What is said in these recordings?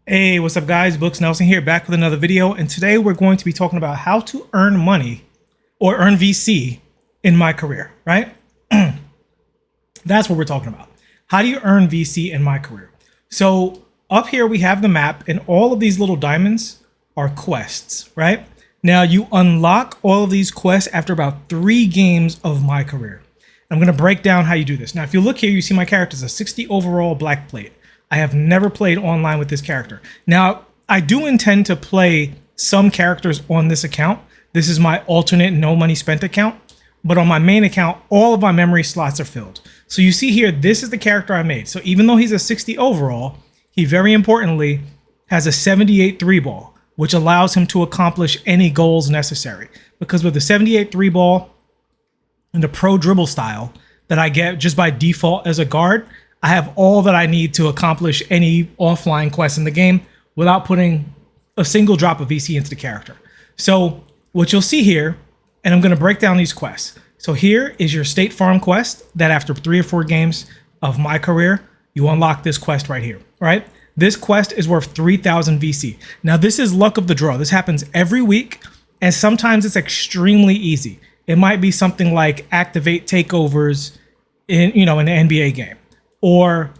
Hey, what's up guys? Books Nelson here, back with another video, and today we're going to be talking about how to earn money or earn VC in MyCareer, right? That's what we're talking about. How do you earn VC in MyCareer? So up here we have the map, and all of these little diamonds are quests, right? Now you unlock all of these quests after about 3 games of MyCareer. I'm going to break down how you do this. Now if you look here, you see my character is a 60 overall black plate. I have never played online with this character. Now, I do intend to play some characters on this account. This is my alternate no money spent account, but on my main account, all of my memory slots are filled. So you see here, this is the character I made. So even though he's a 60 overall, he very importantly has a 78 3 ball, which allows him to accomplish any goals necessary. Because with the 78 3 ball and the pro dribble style that I get just by default as a guard, I have all that I need to accomplish any offline quest in the game without putting a single drop of VC into the character. So what you'll see here, and I'm going to break down these quests. So here is your State Farm quest that after 3 or 4 games of MyCareer, you unlock this quest right here, right? This quest is worth 3,000 VC. Now this is luck of the draw. This happens every week, and sometimes it's extremely easy. It might be something like activate takeovers in, an NBA game. Or,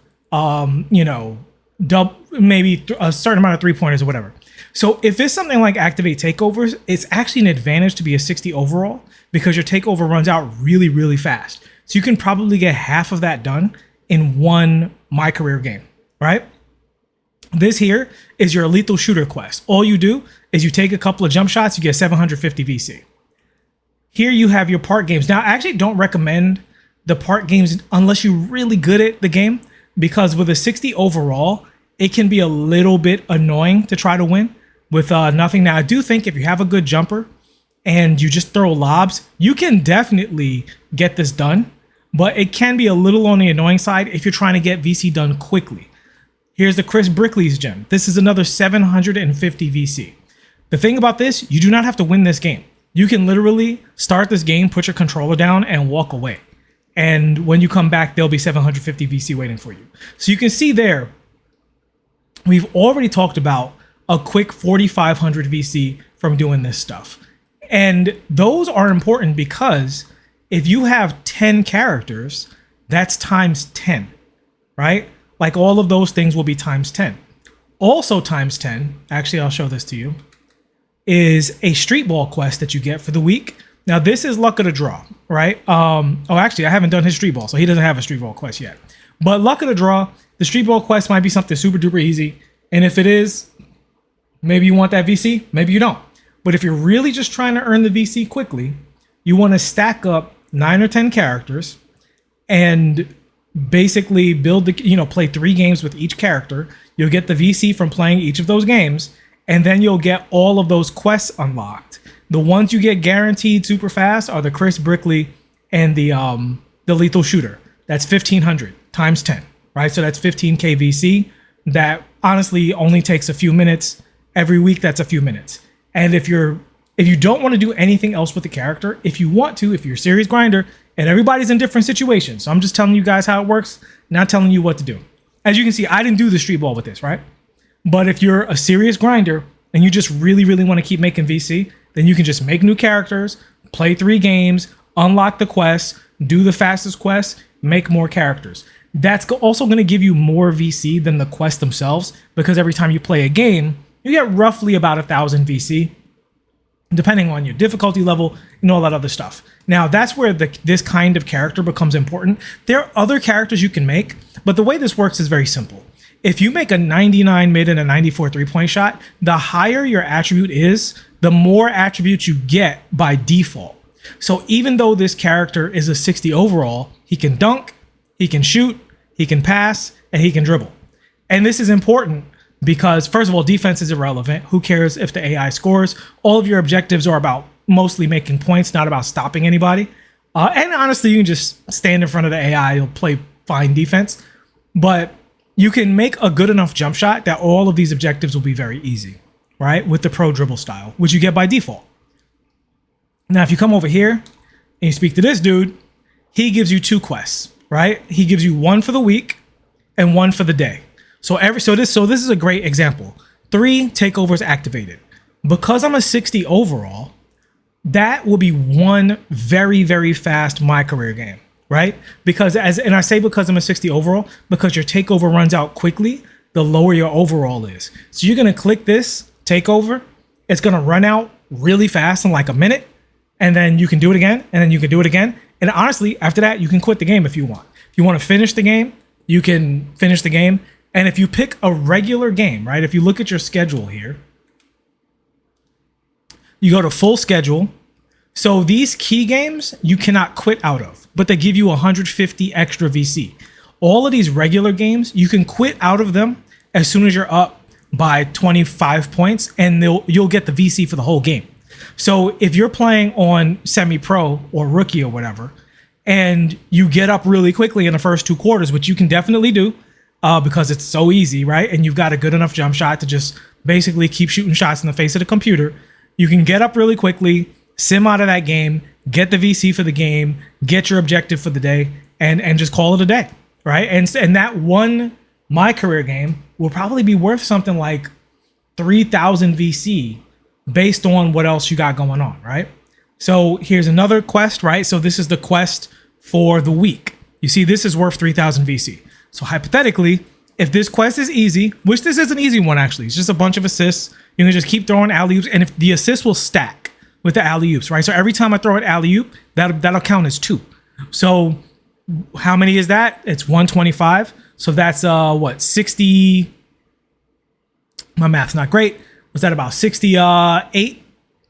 maybe a certain amount of 3-pointers or whatever. So if it's something like activate takeovers, it's actually an advantage to be a 60 overall because your takeover runs out really, really fast. So you can probably get half of that done in one MyCareer game, right? This here is your lethal shooter quest. All you do is you take a couple of jump shots, you get 750 VC. Here you have your part games. Now, I actually don't recommend the part games unless you're really good at the game, because with a 60 overall, it can be a little bit annoying to try to win with nothing. Now, I do think if you have a good jumper and you just throw lobs, you can definitely get this done, but it can be a little on the annoying side if you're trying to get VC done quickly. Here's the Chris Brickley's gem. This is another 750 VC. The thing about this, you do not have to win this game. You can literally start this game, put your controller down, and walk away. And when you come back, there'll be 750 VC waiting for you. So you can see there, we've already talked about a quick 4,500 VC from doing this stuff. And those are important because if you have 10 characters, that's times 10, right? Like all of those things will be times 10. Also times 10, actually, I'll show this to you, is a street ball quest that you get for the week. Now this is luck of the draw, right? Actually, I haven't done his street ball, so he doesn't have a street ball quest yet. But luck of the draw, the street ball quest might be something super duper easy. And if it is, maybe you want that VC, maybe you don't. But if you're really just trying to earn the VC quickly, you want to stack up 9 or 10 characters and basically build the, play 3 games with each character. You'll get the VC from playing each of those games, and then you'll get all of those quests unlocked. The ones you get guaranteed super fast are the Chris Brickley and the lethal shooter. That's 1,500 times 10, right? So that's 15K VC. That honestly only takes a few minutes. Every week, that's a few minutes. And if you don't want to do anything else with the character, if you want to, if you're a serious grinder, and everybody's in different situations. So I'm just telling you guys how it works, not telling you what to do. As you can see, I didn't do the street ball with this, right? But if you're a serious grinder and you just really, really want to keep making VC, then you can just make new characters, play 3 games, unlock the quests, do the fastest quests, make more characters. That's also going to give you more VC than the quests themselves, because every time you play a game, you get roughly about 1,000 VC, depending on your difficulty level and all that other stuff. Now, that's where this kind of character becomes important. There are other characters you can make, but the way this works is very simple. If you make a 99 mid and a 94 3-point shot, the higher your attribute is, the more attributes you get by default. So even though this character is a 60 overall, he can dunk, he can shoot, he can pass, and he can dribble. And this is important because, first of all, defense is irrelevant. Who cares if the AI scores? All of your objectives are about mostly making points, not about stopping anybody. And honestly, you can just stand in front of the AI, you'll play fine defense. But you can make a good enough jump shot that all of these objectives will be very easy, right? With the pro dribble style, which you get by default. Now, if you come over here and you speak to this dude, he gives you 2 quests, right? He gives you one for the week and one for the day. So this is a great example. 3 takeovers activated. Because I'm a 60 overall, that will be one very, very fast MyCareer game, right? Because I say because I'm a 60 overall, because your takeover runs out quickly, the lower your overall is. So you're gonna click this takeover, it's gonna run out really fast in like a minute, and then you can do it again, and then you can do it again. And honestly, after that, you can quit the game if you want. If you want to finish the game, you can finish the game. And if you pick a regular game, right? If you look at your schedule here, you go to full schedule. So these key games you cannot quit out of, but they give you 150 extra VC. All of these regular games, you can quit out of them as soon as you're up by 25 points, and you'll get the VC for the whole game. So if you're playing on semi-pro or rookie or whatever, and you get up really quickly in the first 2 quarters, which you can definitely do because it's so easy, right? And you've got a good enough jump shot to just basically keep shooting shots in the face of the computer. You can get up really quickly, sim out of that game, get the VC for the game, get your objective for the day, and just call it a day, right? And that one MyCareer game will probably be worth something like 3,000 VC based on what else you got going on, right? So here's another quest, right? So this is the quest for the week. You see, this is worth 3,000 VC. So hypothetically, if this quest is easy, which this is an easy one actually, it's just a bunch of assists. You can just keep throwing alley-oops, and if the assists will stack with the alley-oops, right? So every time I throw an alley-oop, that'll count as 2. So how many is that? It's 125. So that's what, 60? My math's not great. Was that about 68,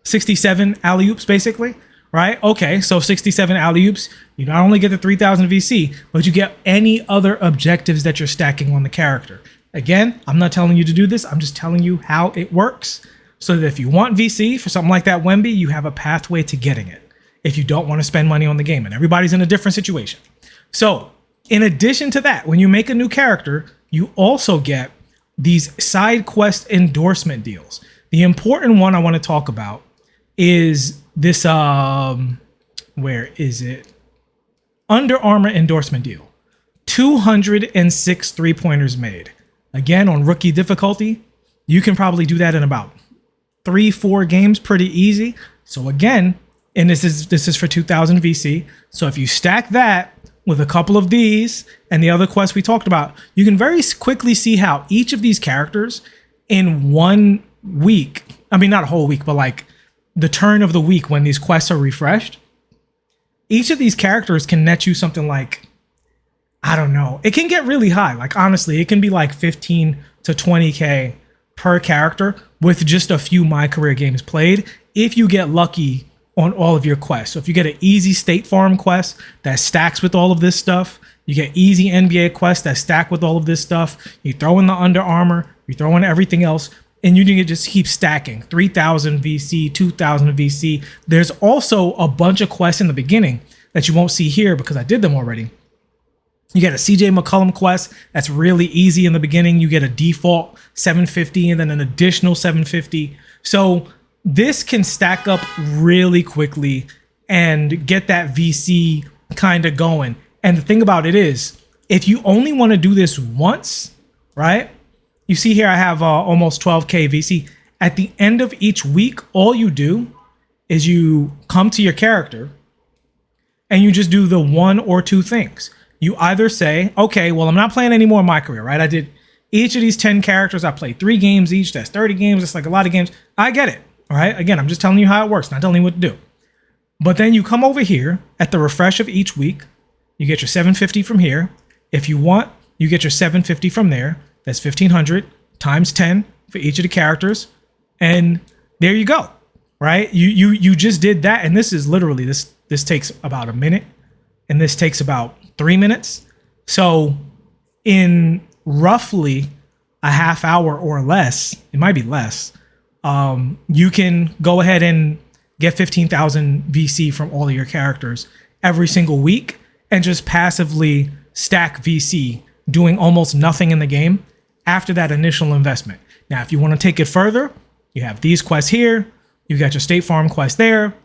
67 alley-oops basically, right? Okay, so 67 alley-oops. You not only get the 3,000 VC, but you get any other objectives that you're stacking on the character. Again, I'm not telling you to do this. I'm just telling you how it works, so that if you want VC for something like that Wemby, you have a pathway to getting it if you don't want to spend money on the game. And everybody's in a different situation. So in addition to that, when you make a new character, you also get these side quest endorsement deals. The important one I want to talk about is this, where is it? Under Armour endorsement deal. 206 3-pointers made. Again, on rookie difficulty, you can probably do that in about 3-4 games pretty easy. So again, and this is for 2,000 VC. So if you stack that with a couple of these and the other quests we talked about, you can very quickly see how each of these characters in 1 week, I mean, not a whole week, but like the turn of the week when these quests are refreshed, each of these characters can net you something like, I don't know, it can get really high. Like honestly, it can be like 15 to 20K per character with just a few MyCareer games played if you get lucky on all of your quests. So if you get an easy State Farm quest that stacks with all of this stuff, you get easy NBA quests that stack with all of this stuff, you throw in the Under Armour, you throw in everything else, and you can just keep stacking. 3,000 VC, 2,000 VC. There's also a bunch of quests in the beginning that you won't see here because I did them already. You get a CJ McCollum quest that's really easy in the beginning. You get a default 750 and then an additional 750. So this can stack up really quickly and get that VC kind of going. And the thing about it is, if you only want to do this once, right? You see here I have almost 12K VC. At the end of each week, all you do is you come to your character and you just do the 1 or 2 things. You either say, okay, well, I'm not playing any more MyCareer, right? I did each of these 10 characters. I played 3 games each. That's 30 games. That's like a lot of games. I get it. All right. Again, I'm just telling you how it works, not telling you what to do. But then you come over here at the refresh of each week. You get your 750 from here. If you want, you get your 750 from there. That's 1,500 times 10 for each of the characters. And there you go. Right. You just did that. And this is literally this takes about a minute. And this takes about 3 minutes. So in roughly a half hour or less, it might be less, you can go ahead and get 15,000 VC from all of your characters every single week and just passively stack VC, doing almost nothing in the game after that initial investment. Now, if you want to take it further, you have these quests here. You've got your State Farm quest there.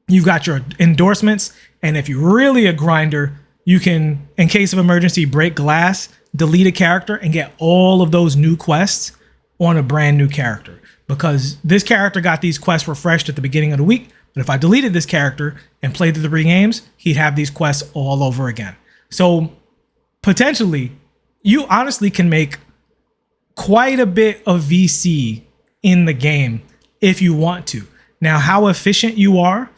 You've got your endorsements. And if you're really a grinder, you can, in case of emergency, break glass, delete a character and get all of those new quests on a brand new character, because this character got these quests refreshed at the beginning of the week. But if I deleted this character and played the 3 games, he'd have these quests all over again. So potentially, you honestly can make quite a bit of VC in the game if you want to. Now, how efficient you are,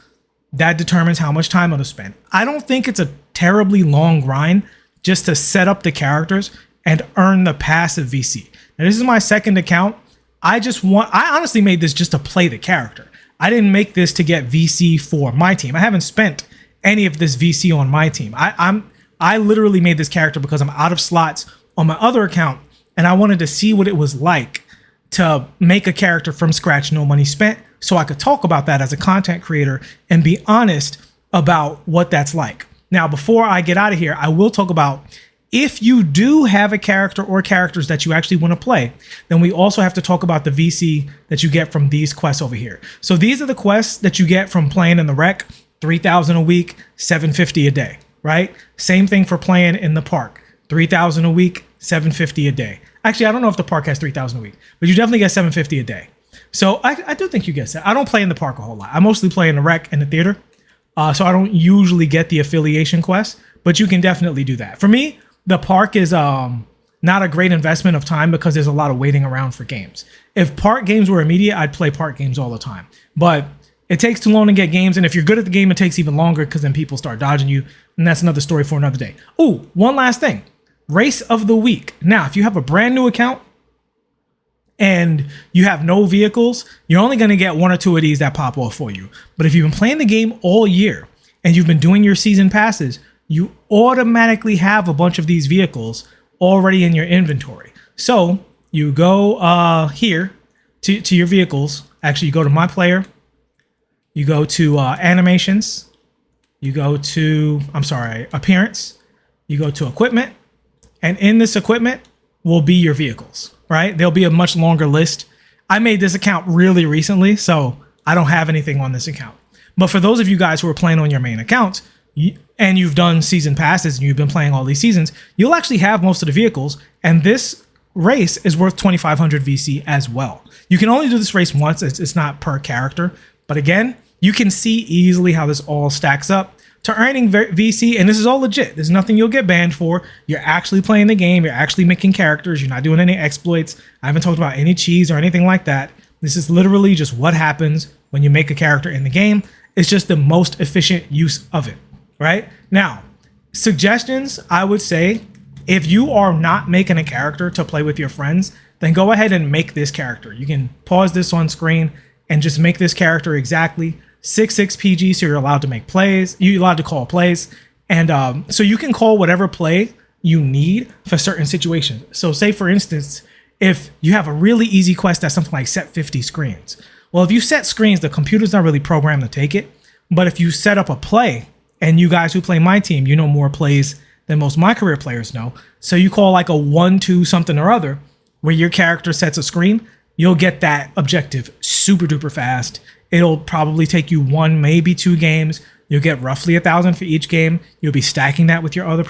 that determines how much time it'll spend. I don't think it's a terribly long grind just to set up the characters and earn the passive VC. Now, this is my second account. I honestly made this just to play the character. I didn't make this to get VC for my team. I haven't spent any of this VC on my team. I literally made this character because I'm out of slots on my other account, and I wanted to see what it was like to make a character from scratch, no money spent, so I could talk about that as a content creator and be honest about what that's like. Now, before I get out of here, I will talk about, if you do have a character or characters that you actually want to play, then we also have to talk about the VC that you get from these quests over here. So these are the quests that you get from playing in the rec, 3,000 a week, 750 a day, right? Same thing for playing in the park, 3,000 a week, 750 a day. Actually, I don't know if the park has 3,000 a week, but you definitely get 750 a day. So I do think you get that. I don't play in the park a whole lot. I mostly play in the rec and the theater. So I don't usually get the affiliation quests, but you can definitely do that. For me, the park is not a great investment of time because there's a lot of waiting around for games. If park games were immediate, I'd play park games all the time. But it takes too long to get games, and if you're good at the game, it takes even longer because then people start dodging you, and that's another story for another day. Oh, one last thing. Race of the week. Now, if you have a brand new account and you have no vehicles, you're only going to get 1 or 2 of these that pop off for you. But if you've been playing the game all year and you've been doing your season passes, you automatically have a bunch of these vehicles already in your inventory. So you go here to your vehicles. Actually, you go to My Player. You go to animations. You go to, appearance. You go to equipment. And in this equipment will be your vehicles, right? There'll be a much longer list. I made this account really recently, so I don't have anything on this account. But for those of you guys who are playing on your main accounts, and you've done season passes and you've been playing all these seasons, you'll actually have most of the vehicles. And this race is worth 2,500 VC as well. You can only do this race once. It's not per character. But again, you can see easily how this all stacks up to earning VC. And this is all legit. There's nothing you'll get banned for. You're actually playing the game. You're actually making characters. You're not doing any exploits. I haven't talked about any cheese or anything like that. This is literally just what happens when you make a character in the game. It's just the most efficient use of it. Right now, suggestions, I would say, if you are not making a character to play with your friends, then go ahead and make this character. You can pause this on screen and just make this character exactly 6'6" PG, so you're allowed to make plays. You're allowed to call plays. And so you can call whatever play you need for certain situations. So say, for instance, if you have a really easy quest that's something like set 50 screens. Well, if you set screens, the computer's not really programmed to take it. But if you set up a play, and you guys who play MyTeam, you know more plays than most MyCareer players know. So you call like a 1-2 something or other where your character sets a screen, you'll get that objective super duper fast. It'll probably take you 1, maybe 2 games. You'll get roughly 1,000 for each game. You'll be stacking that with your other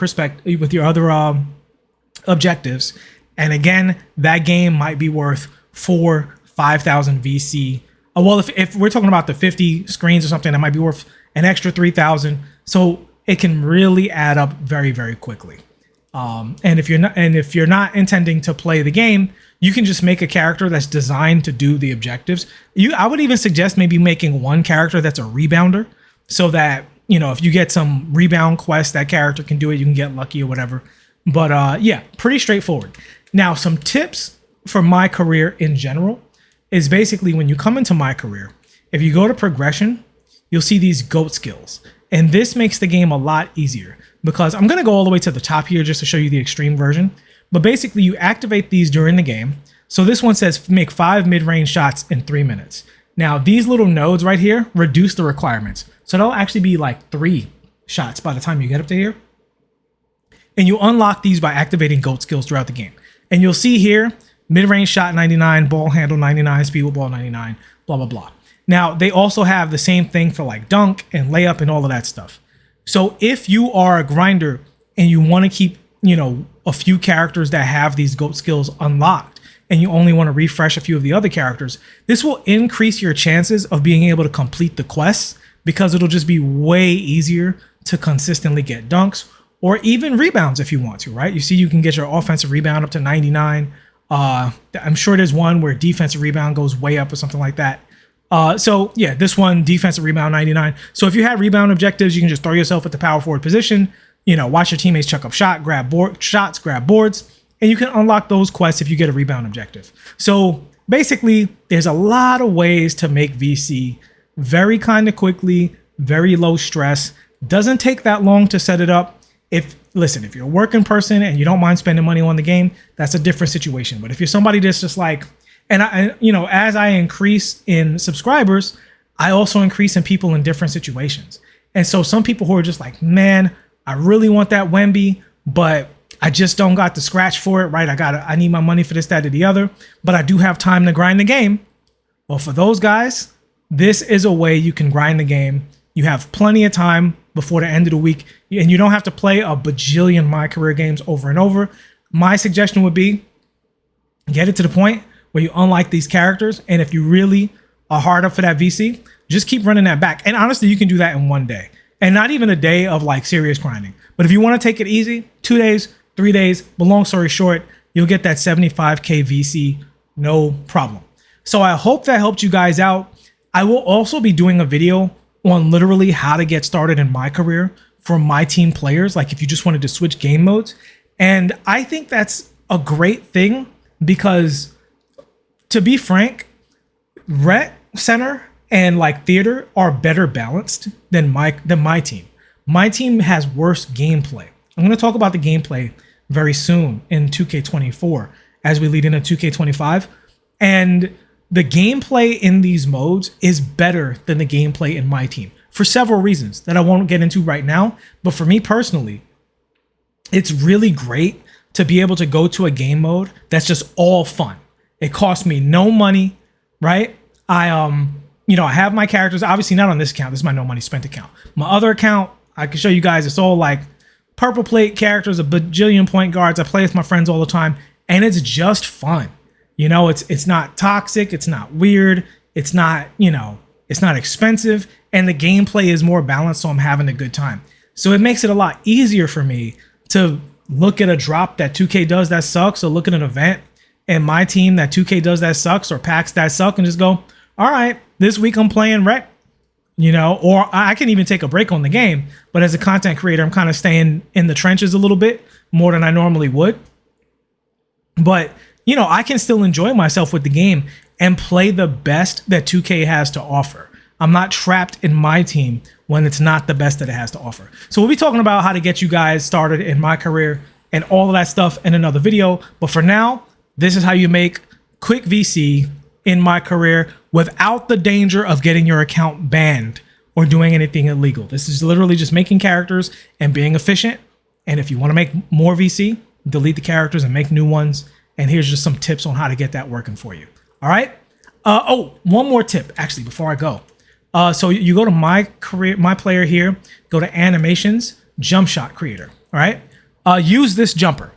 objectives. And again, that game might be worth 4,000-5,000 VC. Well, if we're talking about the 50 screens or something, that might be worth an extra 3,000. So it can really add up very, very quickly. And if you're not intending to play the game, you can just make a character that's designed to do the objectives. I would even suggest maybe making one character that's a rebounder, so that, you know, if you get some rebound quest, that character can do it. You can get lucky or whatever. But yeah, pretty straightforward. Now, some tips for MyCareer in general is basically when you come into MyCareer, if you go to progression, you'll see these GOAT skills. And this makes the game a lot easier because I'm going to go all the way to the top here just to show you the extreme version. But basically, you activate these during the game. So this one says make 5 mid-range shots in 3 minutes. Now, these little nodes right here reduce the requirements. So that'll actually be like 3 shots by the time you get up to here. And you unlock these by activating GOAT skills throughout the game. And you'll see here, mid-range shot 99, ball handle 99, speed with ball 99, blah, blah, blah. Now, they also have the same thing for like dunk and layup and all of that stuff. So if you are a grinder and you want to keep, a few characters that have these GOAT skills unlocked, and you only want to refresh a few of the other characters, this will increase your chances of being able to complete the quests, because it'll just be way easier to consistently get dunks or even rebounds if you want to, right? You see, you can get your offensive rebound up to 99. I'm sure there's one where defensive rebound goes way up or something like that. So yeah, this one, defensive rebound 99. So if you had rebound objectives, you can just throw yourself at the power forward position, watch your teammates chuck up grab boards, and you can unlock those quests if you get a rebound objective. So basically, there's a lot of ways to make VC very kind of quickly, very low stress. Doesn't take that long to set it up. If you're a working person and you don't mind spending money on the game, that's a different situation. But if you're somebody that's just like, as I increase in subscribers, I also increase in people in different situations. And so some people who are just like, man, I really want that Wemby, but I just don't got the scratch for it, right? I need my money for this, that, or the other, but I do have time to grind the game. Well, for those guys, this is a way you can grind the game. You have plenty of time before the end of the week, and you don't have to play a bajillion MyCareer games over and over. My suggestion would be get it to the point where you unlock these characters, and if you really are hard up for that VC, just keep running that back. And honestly, you can do that in one day, and not even a day of like serious grinding. But if you want to take it easy, 2 days, 3 days, but long story short, you'll get that 75K VC, no problem. So I hope that helped you guys out. I will also be doing a video on literally how to get started in MyCareer for MyTeam players, like if you just wanted to switch game modes. And I think that's a great thing because, to be frank, Rec Center and like Theater are better balanced than MyTeam. MyTeam has worse gameplay. I'm going to talk about the gameplay very soon in 2K24 as we lead into 2K25. And the gameplay in these modes is better than the gameplay in MyTeam for several reasons that I won't get into right now. But for me personally, it's really great to be able to go to a game mode that's just all fun. It costs me no money, right? I have my characters, obviously not on this account. This is my no money spent account. My other account, I can show you guys, it's all like purple plate characters, a bajillion point guards. I play with my friends all the time, and it's just fun. It's not toxic, it's not weird, it's not expensive, and the gameplay is more balanced, so I'm having a good time. So it makes it a lot easier for me to look at a drop that 2K does that sucks, or look at an event and MyTeam that 2K does that sucks, or packs that suck, and just go, all right, this week I'm playing Rec, or I can even take a break on the game, but as a content creator, I'm kind of staying in the trenches a little bit more than I normally would. But I can still enjoy myself with the game and play the best that 2K has to offer. I'm not trapped in MyTeam when it's not the best that it has to offer. So we'll be talking about how to get you guys started in MyCareer and all of that stuff in another video. But for now, this is how you make quick VC in MyCareer without the danger of getting your account banned or doing anything illegal. This is literally just making characters and being efficient. And if you want to make more VC, delete the characters and make new ones. And here's just some tips on how to get that working for you. All right. One more tip, actually, before I go. So you go to MyPlayer here, go to animations, jump shot creator. All right. Use this jumper.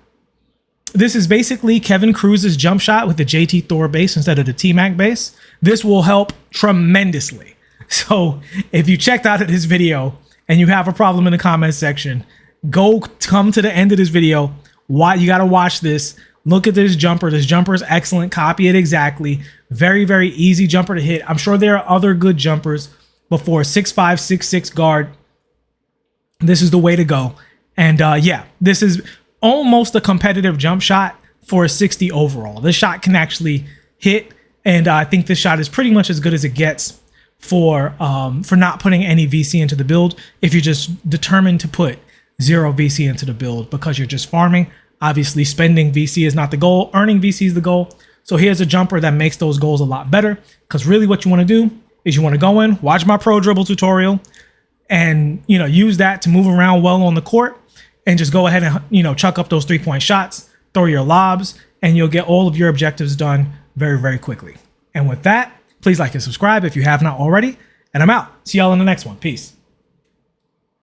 This is basically Kevin Cruz's jump shot with the JT Thor base instead of the T-Mac base. This will help tremendously. So if you checked out of this video and you have a problem in the comments section, come to the end of this video. You got to watch this. Look at this jumper. This jumper is excellent. Copy it exactly. Very, very easy jumper to hit. I'm sure there are other good jumpers, but for a 6'5", 6'6" guard, this is the way to go. And yeah, this is almost a competitive jump shot for a 60 overall. This shot can actually hit, and I think this shot is pretty much as good as it gets for not putting any VC into the build. If you're just determined to put 0 VC into the build because you're just farming. Obviously, spending VC is not the goal. Earning VC is the goal. So here's a jumper that makes those goals a lot better, because really what you want to do is you want to go in, watch my pro dribble tutorial, and use that to move around well on the court, and just go ahead and chuck up those 3-point shots, throw your lobs, and you'll get all of your objectives done very, very quickly. And with that, please like and subscribe if you have not already. And I'm out. See y'all in the next one. Peace.